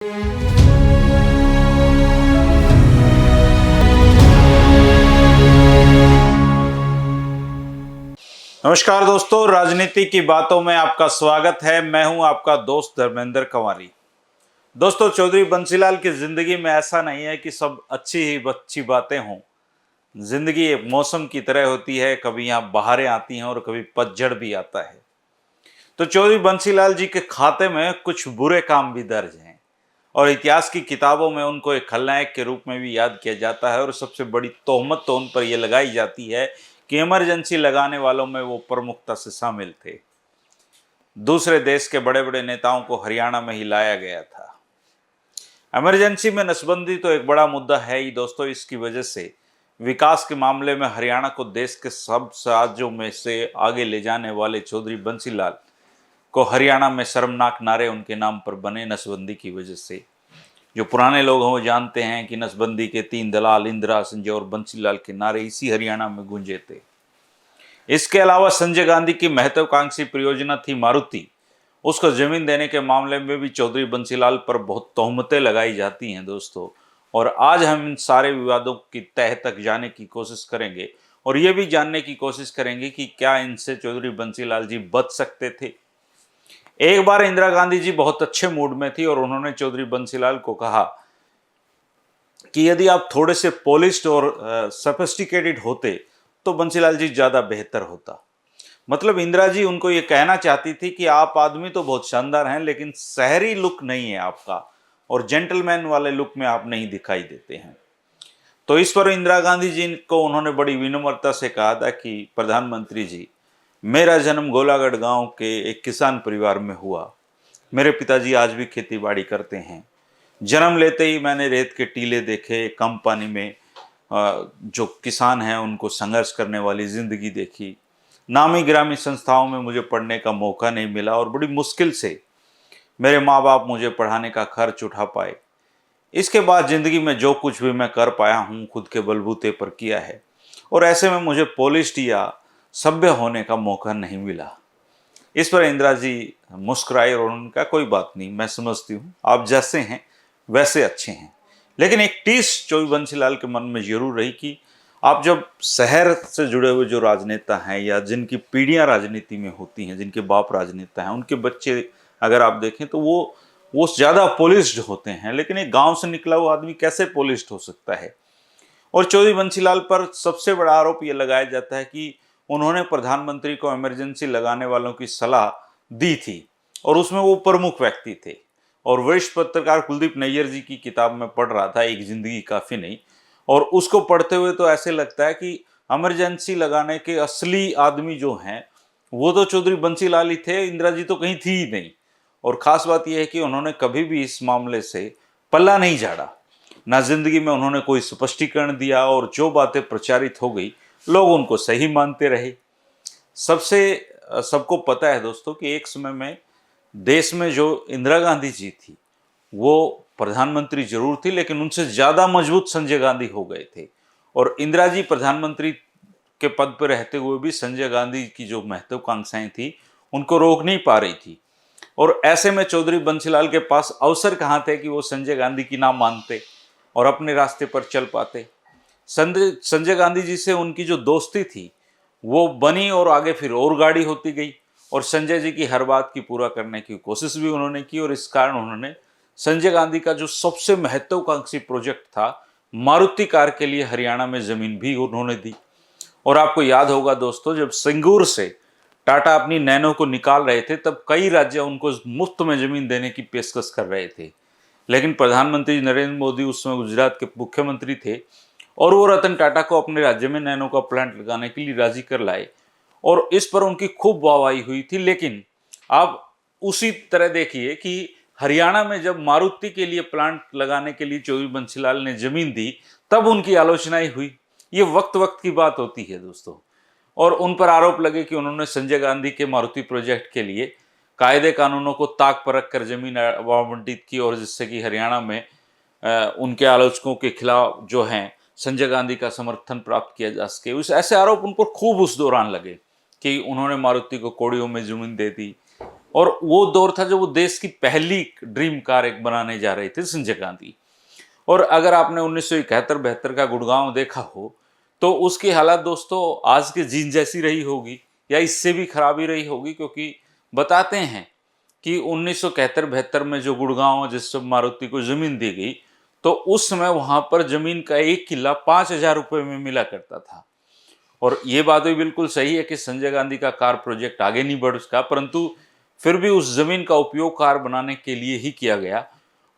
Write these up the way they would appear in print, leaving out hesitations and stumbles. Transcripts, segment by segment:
नमस्कार दोस्तों, राजनीति की बातों में आपका स्वागत है। मैं हूं आपका दोस्त धर्मेंद्र कंवारी। दोस्तों, चौधरी बंसीलाल की जिंदगी में ऐसा नहीं है कि सब अच्छी ही अच्छी बातें हों। जिंदगी एक मौसम की तरह होती है, कभी यहाँ बहारें आती हैं और कभी पतझड़ भी आता है। तो चौधरी बंसीलाल जी के खाते में कुछ बुरे काम भी दर्ज हैं और इतिहास की किताबों में उनको एक खलनायक के रूप में भी याद किया जाता है। और सबसे बड़ी तोहमत तो उन पर यह लगाई जाती है कि इमरजेंसी लगाने वालों में वो प्रमुखता से शामिल थे। दूसरे देश के बड़े बड़े नेताओं को हरियाणा में ही लाया गया था। इमरजेंसी में नसबंदी तो एक बड़ा मुद्दा है ही दोस्तों। इसकी वजह से विकास के मामले में हरियाणा को देश के सब राज्यों में से आगे ले जाने वाले चौधरी बंसीलाल को हरियाणा में शर्मनाक नारे उनके नाम पर बने नसबंदी की वजह से। जो पुराने लोग हैं वो जानते हैं कि नसबंदी के 3 दलाल इंदिरा, संजय और बंसीलाल के नारे इसी हरियाणा में गूंजे थे। इसके अलावा संजय गांधी की महत्वाकांक्षी परियोजना थी मारुति, उसको जमीन देने के मामले में भी चौधरी बंसीलाल पर बहुत तोहमतें लगाई जाती हैं दोस्तों। और आज हम इन सारे विवादों की तह तक जाने की कोशिश करेंगे और ये भी जानने की कोशिश करेंगे कि क्या इनसे चौधरी बंसीलाल जी बच सकते थे। एक बार इंदिरा गांधी जी बहुत अच्छे मूड में थी और उन्होंने चौधरी बंसीलाल को कहा कि यदि आप थोड़े से पॉलिश्ड और सोफिस्टिकेटेड होते तो बंसीलाल जी ज्यादा बेहतर होता। मतलब इंदिरा जी उनको ये कहना चाहती थी कि आप आदमी तो बहुत शानदार हैं, लेकिन शहरी लुक नहीं है आपका और जेंटलमैन वाले लुक में आप नहीं दिखाई देते हैं। तो इस पर इंदिरा गांधी जी को उन्होंने बड़ी विनम्रता से कहा था कि प्रधानमंत्री जी, मेरा जन्म गोलागढ़ गांव के एक किसान परिवार में हुआ। मेरे पिताजी आज भी खेती बाड़ी करते हैं। जन्म लेते ही मैंने रेत के टीले देखे, कम पानी में जो किसान हैं उनको संघर्ष करने वाली जिंदगी देखी। नामी गिरामी संस्थाओं में मुझे पढ़ने का मौका नहीं मिला और बड़ी मुश्किल से मेरे माँ बाप मुझे पढ़ाने का खर्च उठा पाए। इसके बाद जिंदगी में जो कुछ भी मैं कर पाया हूँ खुद के बलबूते पर किया है और ऐसे में मुझे पॉलिश्ड या सभ्य होने का मौका नहीं मिला। इस पर इंदिरा जी मुस्कुराई और उनका कोई बात नहीं, मैं समझती हूँ आप जैसे हैं वैसे अच्छे हैं। लेकिन एक टीस चौधरी बंसीलाल के मन में जरूर रही कि आप जब शहर से जुड़े हुए जो राजनेता हैं या जिनकी पीढ़ियां राजनीति में होती हैं, जिनके बाप राजनेता हैं, उनके बच्चे अगर आप देखें तो वो ज़्यादा पॉलिश्ड होते हैं। लेकिन एक गांव से निकला हुआ आदमी कैसे पॉलिश्ड हो सकता है। और चौधरी बंसीलाल पर सबसे बड़ा आरोप यह लगाया जाता है कि उन्होंने प्रधानमंत्री को इमरजेंसी लगाने वालों की सलाह दी थी और उसमें वो प्रमुख व्यक्ति थे। और वरिष्ठ पत्रकार कुलदीप नैयर जी की किताब में पढ़ रहा था, एक जिंदगी काफ़ी नहीं, और उसको पढ़ते हुए तो ऐसे लगता है कि इमरजेंसी लगाने के असली आदमी जो हैं वो तो चौधरी बंसीलाल ही थे, इंदिरा जी तो कहीं थी ही नहीं। और ख़ास बात यह है कि उन्होंने कभी भी इस मामले से पल्ला नहीं झाड़ा, ना जिंदगी में उन्होंने कोई स्पष्टीकरण दिया और जो बातें प्रचारित हो गई लोग उनको सही मानते रहे। सबको पता है दोस्तों कि एक समय में देश में जो इंदिरा गांधी जी थी वो प्रधानमंत्री जरूर थी, लेकिन उनसे ज़्यादा मजबूत संजय गांधी हो गए थे। और इंदिरा जी प्रधानमंत्री के पद पर रहते हुए भी संजय गांधी की जो महत्वाकांक्षाएं थी उनको रोक नहीं पा रही थी। और ऐसे में चौधरी बंसीलाल के पास अवसर कहाँ थे कि वो संजय गांधी की ना मानते और अपने रास्ते पर चल पाते। संजय गांधी जी से उनकी जो दोस्ती थी वो बनी और आगे फिर और गाढ़ी होती गई और संजय जी की हर बात की पूरा करने की कोशिश भी उन्होंने की। और इस कारण उन्होंने संजय गांधी का जो सबसे महत्वाकांक्षी प्रोजेक्ट था मारुति कार के लिए हरियाणा में जमीन भी उन्होंने दी। और आपको याद होगा दोस्तों, जब सिंगूर से टाटा अपनी नैनो को निकाल रहे थे तब कई राज्य उनको मुफ्त में जमीन देने की पेशकश कर रहे थे। लेकिन प्रधानमंत्री नरेंद्र मोदी उस समय गुजरात के मुख्यमंत्री थे और वो रतन टाटा को अपने राज्य में नैनो का प्लांट लगाने के लिए राजी कर लाए और इस पर उनकी खूब वाहवाही हुई थी। लेकिन आप उसी तरह देखिए कि हरियाणा में जब मारुति के लिए प्लांट लगाने के लिए चौधरी बंसीलाल ने जमीन दी तब उनकी आलोचनाएं हुई। ये वक्त वक्त की बात होती है दोस्तों। और उन पर आरोप लगे कि उन्होंने संजय गांधी के मारुति प्रोजेक्ट के लिए कायदे कानूनों को ताक पर रख कर जमीन आवंटित की और जिससे कि हरियाणा में उनके आलोचकों के खिलाफ जो हैं संजय गांधी का समर्थन प्राप्त किया जा सके। ऐसे आरोप उन पर खूब उस दौरान लगे कि उन्होंने मारुति को कौड़ियों में जमीन दे दी, और वो दौर था जब वो देश की पहली ड्रीम कार एक बनाने जा रहे थे संजय गांधी। और अगर आपने 1971-72 का गुड़गांव देखा हो तो उसकी हालत दोस्तों आज के जीन जैसी रही होगी या इससे भी खराब ही रही होगी, क्योंकि बताते हैं कि 1971-72 में जो गुड़गांव जिस समय मारुति को जमीन दी गई तो उस समय वहां पर जमीन का एक किला 5,000 रुपए में मिला करता था। और ये बात भी बिल्कुल सही है कि संजय गांधी का कार प्रोजेक्ट आगे नहीं बढ़ सका, परंतु फिर भी उस जमीन का उपयोग कार बनाने के लिए ही किया गया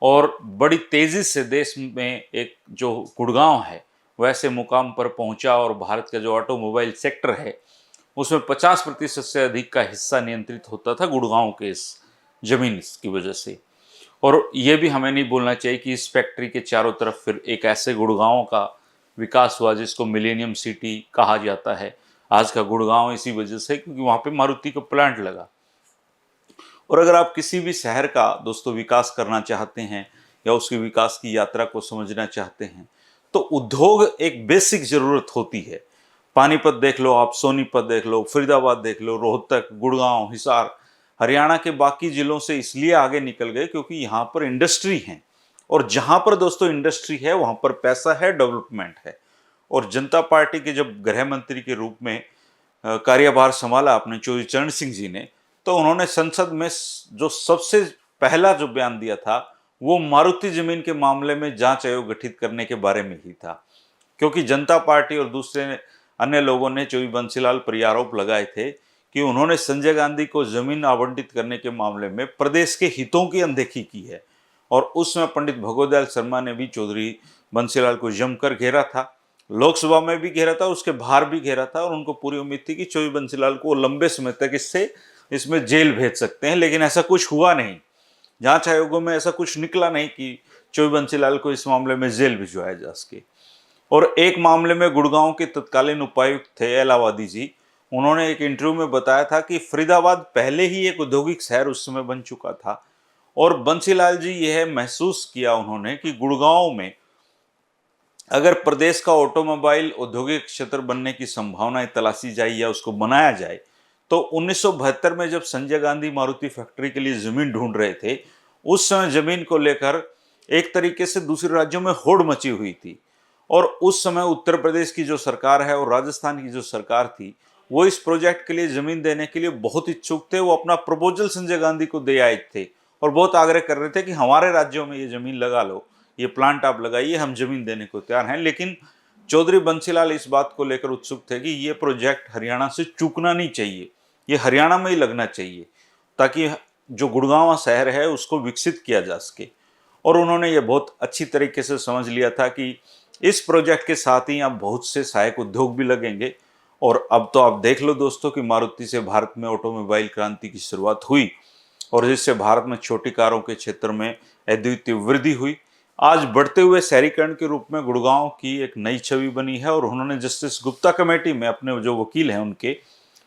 और बड़ी तेजी से देश में एक जो गुड़गांव है वैसे मुकाम पर पहुंचा और भारत का जो ऑटोमोबाइल सेक्टर है उसमें 50% से अधिक का हिस्सा नियंत्रित होता था गुड़गांव के इस जमीन की वजह से। और ये भी हमें नहीं बोलना चाहिए कि इस फैक्ट्री के चारों तरफ फिर एक ऐसे गुड़गांव का विकास हुआ जिसको मिलेनियम सिटी कहा जाता है। आज का गुड़गांव इसी वजह से क्योंकि वहां पे मारुति का प्लांट लगा। और अगर आप किसी भी शहर का दोस्तों विकास करना चाहते हैं या उसके विकास की यात्रा को समझना चाहते हैं तो उद्योग एक बेसिक जरूरत होती है। पानीपत देख लो आप, सोनीपत देख लो, फरीदाबाद देख लो, रोहतक, गुड़गांव, हिसार हरियाणा के बाकी जिलों से इसलिए आगे निकल गए क्योंकि यहाँ पर इंडस्ट्री है। और जहां पर दोस्तों इंडस्ट्री है वहां पर पैसा है, डेवलपमेंट है। और जनता पार्टी के जब गृह मंत्री के रूप में कार्यभार संभाला आपने चौधरी चरण सिंह जी ने, तो उन्होंने संसद में जो सबसे पहला जो बयान दिया था वो मारुति जमीन के मामले में जांच आयोग गठित करने के बारे में ही था। क्योंकि जनता पार्टी और दूसरे अन्य लोगों ने चौधरी बंसीलाल पर आरोप लगाए थे कि उन्होंने संजय गांधी को जमीन आवंटित करने के मामले में प्रदेश के हितों की अनदेखी की है। और उस समय पंडित भगवदयाल शर्मा ने भी चौधरी बंसीलाल को जमकर घेरा था, लोकसभा में भी घेरा था, उसके बाहर भी घेरा था। और उनको पूरी उम्मीद थी कि चौधरी बंसीलाल को लंबे समय तक इसमें जेल भेज सकते हैं, लेकिन ऐसा कुछ हुआ नहीं। जांच आयोगों में ऐसा कुछ निकला नहीं कि चौधरी बंसीलाल को इस मामले में जेल भिजवाया जा सके। और एक मामले में गुड़गांव के तत्कालीन उपायुक्त थे एलावादी जी, उन्होंने एक इंटरव्यू में बताया था कि फरीदाबाद पहले ही एक औद्योगिक शहर उस समय बन चुका था। और बंसीलाल जी यह महसूस किया उन्होंने कि गुड़गांव में अगर प्रदेश का ऑटोमोबाइल औद्योगिक क्षेत्र बनने की संभावनाएं तलाशी जाए या उसको बनाया जाए तो 1972 में जब संजय गांधी मारुति फैक्ट्री के लिए जमीन ढूंढ रहे थे उस समय जमीन को लेकर एक तरीके से दूसरे राज्यों में होड़ मची हुई थी। और उस समय उत्तर प्रदेश की जो सरकार है और राजस्थान की जो सरकार थी वो इस प्रोजेक्ट के लिए जमीन देने के लिए बहुत इच्छुक थे। वो अपना प्रपोजल संजय गांधी को दे आए थे और बहुत आग्रह कर रहे थे कि हमारे राज्यों में ये जमीन लगा लो, ये प्लांट आप लगाइए, हम जमीन देने को तैयार हैं। लेकिन चौधरी बंसीलाल इस बात को लेकर उत्सुक थे कि ये प्रोजेक्ट हरियाणा से चूकना नहीं चाहिए, ये हरियाणा में ही लगना चाहिए ताकि जो गुड़गांव शहर है उसको विकसित किया जा सके। और उन्होंने ये बहुत अच्छी तरीके से समझ लिया था कि इस प्रोजेक्ट के साथ ही अब बहुत से सहायक उद्योग भी लगेंगे। और अब तो आप देख लो दोस्तों कि मारुति से भारत में ऑटोमोबाइल क्रांति की शुरुआत हुई और जिससे भारत में छोटी कारों के क्षेत्र में अद्वितीय वृद्धि हुई। आज बढ़ते हुए शहरीकरण के रूप में गुड़गांव की एक नई छवि बनी है। और उन्होंने जस्टिस गुप्ता कमेटी में अपने जो वकील हैं उनके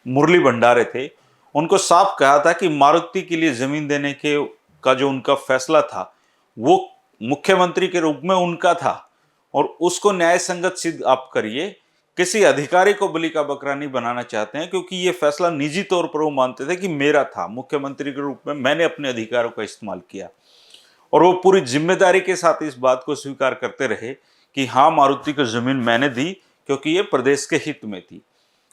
मुरली भंडारे थे, उनको साफ कहा था कि मारुति के लिए जमीन देने के का जो उनका फैसला था वो मुख्यमंत्री के रूप में उनका था और उसको न्याय संगत सिद्ध आप करिए। किसी अधिकारी को बलि का बकरा नहीं बनाना चाहते हैं क्योंकि ये फैसला निजी तौर पर वो मानते थे कि मेरा था, मुख्यमंत्री के रूप में मैंने अपने अधिकारों का इस्तेमाल किया। और वो पूरी जिम्मेदारी के साथ इस बात को स्वीकार करते रहे कि हाँ मारुति को जमीन मैंने दी क्योंकि ये प्रदेश के हित में थी।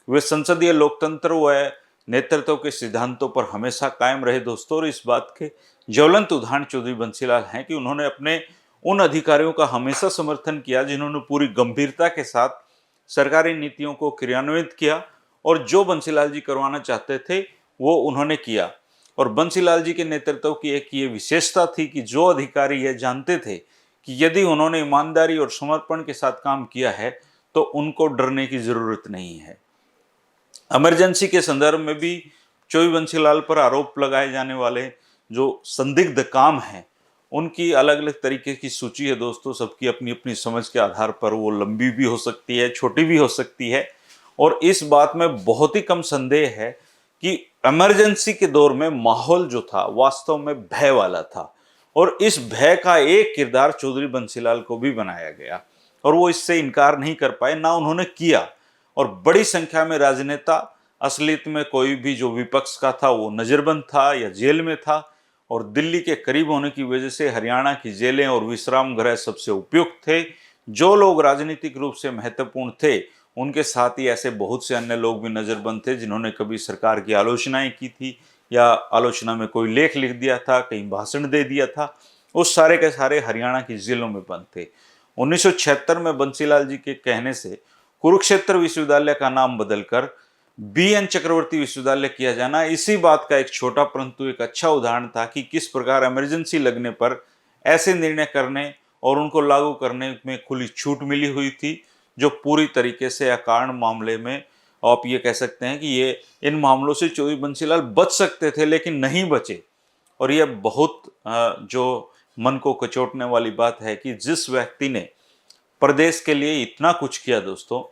वे संसदीय लोकतंत्र व नेतृत्व के सिद्धांतों पर हमेशा कायम रहे दोस्तों। और इस बात के ज्वलंत उदाहरण चौधरी बंसीलाल हैं कि उन्होंने अपने उन अधिकारियों का हमेशा समर्थन किया जिन्होंने पूरी गंभीरता के साथ सरकारी नीतियों को क्रियान्वित किया और जो बंसीलाल जी करवाना चाहते थे वो उन्होंने किया। और बंसीलाल जी के नेतृत्व की एक ये विशेषता थी कि जो अधिकारी ये जानते थे कि यदि उन्होंने ईमानदारी और समर्पण के साथ काम किया है तो उनको डरने की जरूरत नहीं है। इमरजेंसी के संदर्भ में भी चौधरी बंसीलाल पर आरोप लगाए जाने वाले जो संदिग्ध काम हैं उनकी अलग अलग तरीके की सूची है दोस्तों। सबकी अपनी अपनी समझ के आधार पर वो लंबी भी हो सकती है, छोटी भी हो सकती है। और इस बात में बहुत ही कम संदेह है कि इमरजेंसी के दौर में माहौल जो था वास्तव में भय वाला था और इस भय का एक किरदार चौधरी बंसीलाल को भी बनाया गया और वो इससे इनकार नहीं कर पाए, ना उन्होंने किया। और बड़ी संख्या में राजनेता असलियत में कोई भी जो विपक्ष का था वो नज़रबंद था या जेल में था, और दिल्ली के करीब होने की वजह से हरियाणा की जेलें और विश्राम गृह सबसे उपयुक्त थे। जो लोग राजनीतिक रूप से महत्वपूर्ण थे, उनके साथ ही ऐसे बहुत से अन्य लोग भी नज़रबंद थे जिन्होंने कभी सरकार की आलोचनाएं की थी या आलोचना में कोई लेख लिख दिया था, कहीं भाषण दे दिया था। उस सारे के सारे हरियाणा की जेलों में बंद थे। 1976 में बंसीलाल जी के कहने से कुरुक्षेत्र विश्वविद्यालय का नाम बदलकर बी.एन. चक्रवर्ती विश्वविद्यालय किया जाना इसी बात का एक छोटा परंतु एक अच्छा उदाहरण था कि किस प्रकार इमरजेंसी लगने पर ऐसे निर्णय करने और उनको लागू करने में खुली छूट मिली हुई थी, जो पूरी तरीके से अकारण मामले में आप ये कह सकते हैं कि ये इन मामलों से चौधरी बंसीलाल बच सकते थे, लेकिन नहीं बचे। और यह बहुत जो मन को कचोटने वाली बात है कि जिस व्यक्ति ने प्रदेश के लिए इतना कुछ किया दोस्तों,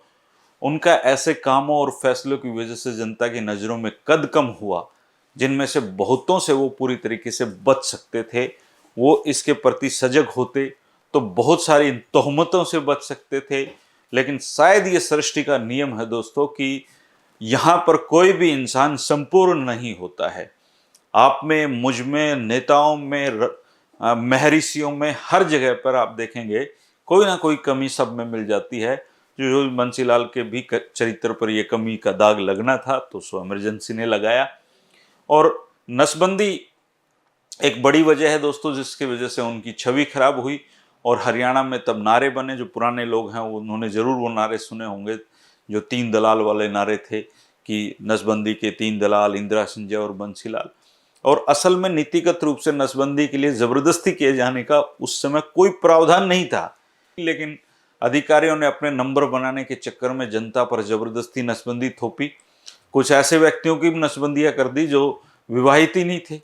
उनका ऐसे कामों और फैसलों की वजह से जनता की नज़रों में कद कम हुआ, जिनमें से बहुतों से वो पूरी तरीके से बच सकते थे। वो इसके प्रति सजग होते तो बहुत सारी तोहमतों से बच सकते थे। लेकिन शायद ये सृष्टि का नियम है दोस्तों कि यहाँ पर कोई भी इंसान संपूर्ण नहीं होता है। आप में, मुझ में, नेताओं में, महर्षियों में, हर जगह पर आप देखेंगे कोई ना कोई कमी सब में मिल जाती है। जो बंसीलाल के भी चरित्र पर यह कमी का दाग लगना था तो सो इमरजेंसी ने लगाया। और नसबंदी एक बड़ी वजह है दोस्तों जिसकी वजह से उनकी छवि खराब हुई। और हरियाणा में तब नारे बने, जो पुराने लोग हैं उन्होंने जरूर वो नारे सुने होंगे, जो 3 दलाल वाले नारे थे कि नसबंदी के 3 दलाल इंदिरा, संजय और बंसीलाल। और असल में नीतिगत रूप से नसबंदी के लिए जबरदस्ती किए जाने का उस समय कोई प्रावधान नहीं था, लेकिन अधिकारियों ने अपने नंबर बनाने के चक्कर में जनता पर जबरदस्ती नसबंदी थोपी। कुछ ऐसे व्यक्तियों की भी नसबंदियां कर दी जो विवाहित ही नहीं थे।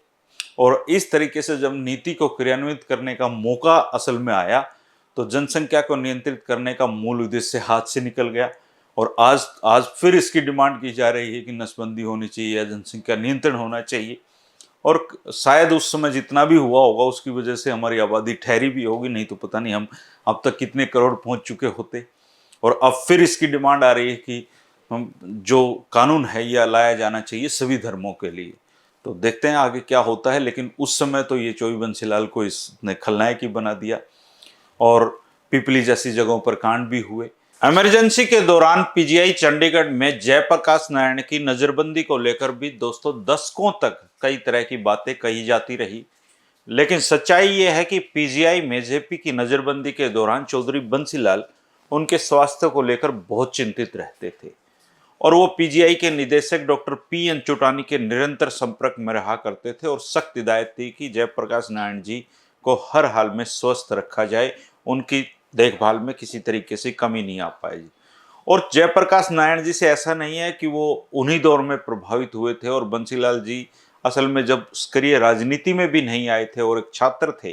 और इस तरीके से जब नीति को क्रियान्वित करने का मौका असल में आया तो जनसंख्या को नियंत्रित करने का मूल उद्देश्य हाथ से निकल गया। और आज फिर इसकी डिमांड की जा रही है कि नसबंदी होनी चाहिए या जनसंख्या नियंत्रण होना चाहिए। और शायद उस समय जितना भी हुआ होगा उसकी वजह से हमारी आबादी ठहरी भी होगी, नहीं तो पता नहीं हम अब तक कितने करोड़ पहुंच चुके होते। और अब फिर इसकी डिमांड आ रही है कि हम जो कानून है यह लाया जाना चाहिए सभी धर्मों के लिए। तो देखते हैं आगे क्या होता है। लेकिन उस समय तो ये चौधरी बंसीलाल को इसने खलनायक ही बना दिया और पिपली जैसी जगहों पर कांड भी हुए। इमरजेंसी के दौरान पीजीआई चंडीगढ़ में जयप्रकाश नारायण की नजरबंदी को लेकर भी दोस्तों दशकों तक कई तरह की बातें कही जाती रही। लेकिन सच्चाई यह है कि पीजीआई में जेपी की नजरबंदी के दौरान चौधरी बंसीलाल उनके स्वास्थ्य को लेकर बहुत चिंतित रहते थे और वो पीजीआई के निदेशक डॉक्टर पी.एन. चोटानी के निरंतर संपर्क में रहा करते थे और सख्त हिदायत थी कि जयप्रकाश नारायण जी को हर हाल में स्वस्थ रखा जाए, उनकी देखभाल में किसी तरीके से कमी नहीं आ पाएगी। और जयप्रकाश नारायण जी से ऐसा नहीं है कि वो उन्हीं दौर में प्रभावित हुए थे, और बंसीलाल जी असल में जब सक्रिय राजनीति में भी नहीं आए थे और एक छात्र थे,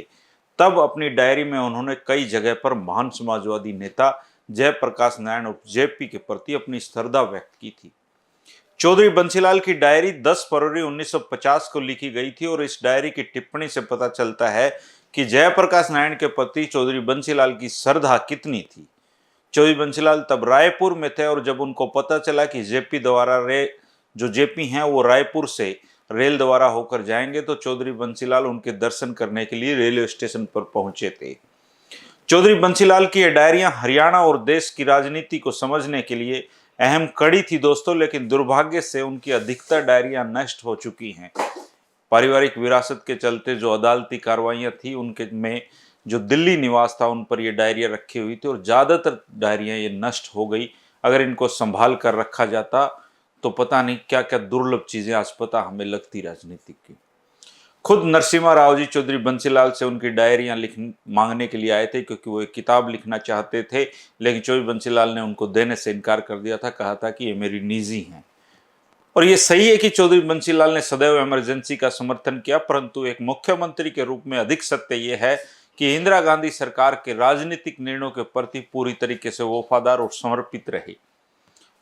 तब अपनी डायरी में उन्होंने कई जगह पर महान समाजवादी नेता जयप्रकाश नारायण और जेपी के प्रति अपनी श्रद्धा व्यक्त की थी। चौधरी बंसीलाल की डायरी 10 फरवरी 1950 को लिखी गई थी और इस डायरी की टिप्पणी से पता चलता है कि जयप्रकाश नारायण के प्रति चौधरी बंसीलाल की श्रद्धा कितनी थी। चौधरी बंसीलाल तब रायपुर में थे और जब उनको पता चला कि जेपी द्वारा जो जेपी हैं वो रायपुर से रेल द्वारा होकर जाएंगे, तो चौधरी बंसीलाल उनके दर्शन करने के लिए रेलवे स्टेशन पर पहुंचे थे। चौधरी बंसीलाल की ये डायरियां हरियाणा और देश की राजनीति को समझने के लिए अहम कड़ी थी दोस्तों, लेकिन दुर्भाग्य से उनकी अधिकतर डायरियां नष्ट हो चुकी हैं। पारिवारिक विरासत के चलते जो अदालती कार्रवाइयां थी उनके में जो दिल्ली निवास था उन पर ये डायरिया रखी हुई थी और ज़्यादातर डायरियां ये नष्ट हो गई। अगर इनको संभाल कर रखा जाता तो पता नहीं क्या क्या दुर्लभ चीज़ें आज पता हमें लगती राजनीति की। खुद नरसिम्हा राव जी चौधरी बंसीलाल से उनकी डायरियां मांगने के लिए आए थे, क्योंकि वो एक किताब लिखना चाहते थे, लेकिन चौधरी बंसीलाल ने उनको देने से इनकार कर दिया था, कहा था कि ये मेरी निजी हैं। और ये सही है कि चौधरी बंसीलाल ने सदैव इमरजेंसी का समर्थन किया, परंतु एक मुख्यमंत्री के रूप में अधिक सत्य ये है कि इंदिरा गांधी सरकार के राजनीतिक निर्णयों के प्रति पूरी तरीके से वफादार और समर्पित रहे।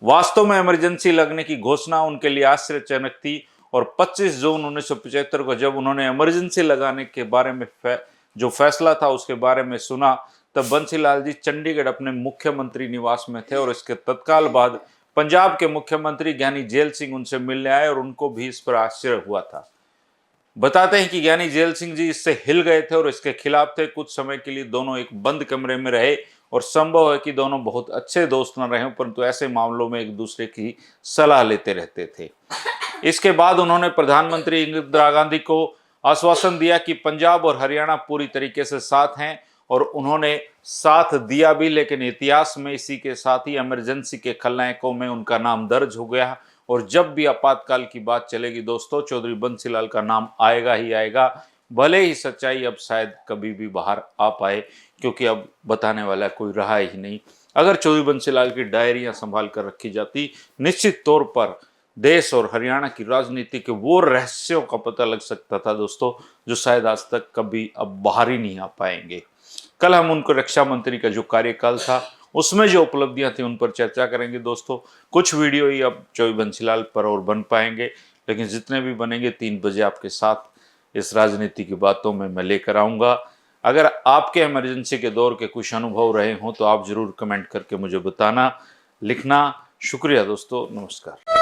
वास्तव में इमरजेंसी लगने की घोषणा उनके लिए आश्चर्यजनक थी और 25 जून 1975 को जब उन्होंने इमरजेंसी लगाने के बारे में जो फैसला था उसके बारे में सुना, तब बंसीलाल जी चंडीगढ़ अपने मुख्यमंत्री निवास में थे और इसके तत्काल बाद पंजाब के मुख्यमंत्री ज्ञानी जेल सिंह उनसे मिलने आए और उनको भी इस पर आश्चर्य हुआ था। बताते हैं कि ज्ञानी जेल सिंह जी इससे हिल गए थे और इसके खिलाफ थे। कुछ समय के लिए दोनों एक बंद कमरे में रहे और संभव है कि दोनों बहुत अच्छे दोस्त न रहे, परंतु ऐसे मामलों में एक दूसरे की सलाह लेते रहते थे। इसके बाद उन्होंने प्रधानमंत्री इंदिरा गांधी को आश्वासन दिया कि पंजाब और हरियाणा पूरी तरीके से साथ हैं, और उन्होंने साथ दिया भी, लेकिन इतिहास में इसी के साथ ही इमरजेंसी के खलनायकों में उनका नाम दर्ज हो गया। और जब भी आपातकाल की बात चलेगी दोस्तों, चौधरी बंसीलाल का नाम आएगा ही आएगा, भले ही सच्चाई अब शायद कभी भी बाहर आ पाए, क्योंकि अब बताने वाला कोई रहा ही नहीं। अगर चौधरी बंसीलाल की डायरियां संभाल कर रखी जाती, निश्चित तौर पर देश और हरियाणा की राजनीति के वो रहस्यों का पता लग सकता था दोस्तों, जो शायद आज तक कभी अब बाहर ही नहीं आ पाएंगे। कल हम उनको रक्षा मंत्री का जो कार्यकाल था, उसमें जो उपलब्धियां थी, उन पर चर्चा करेंगे दोस्तों। कुछ वीडियो ही अब चौधरी बंसीलाल पर और बन पाएंगे, लेकिन जितने भी बनेंगे 3 बजे आपके साथ इस राजनीति की बातों में मैं लेकर आऊँगा। अगर आपके इमरजेंसी के दौर के कुछ अनुभव रहे हों तो आप ज़रूर कमेंट करके मुझे बताना, लिखना। शुक्रिया दोस्तों, नमस्कार।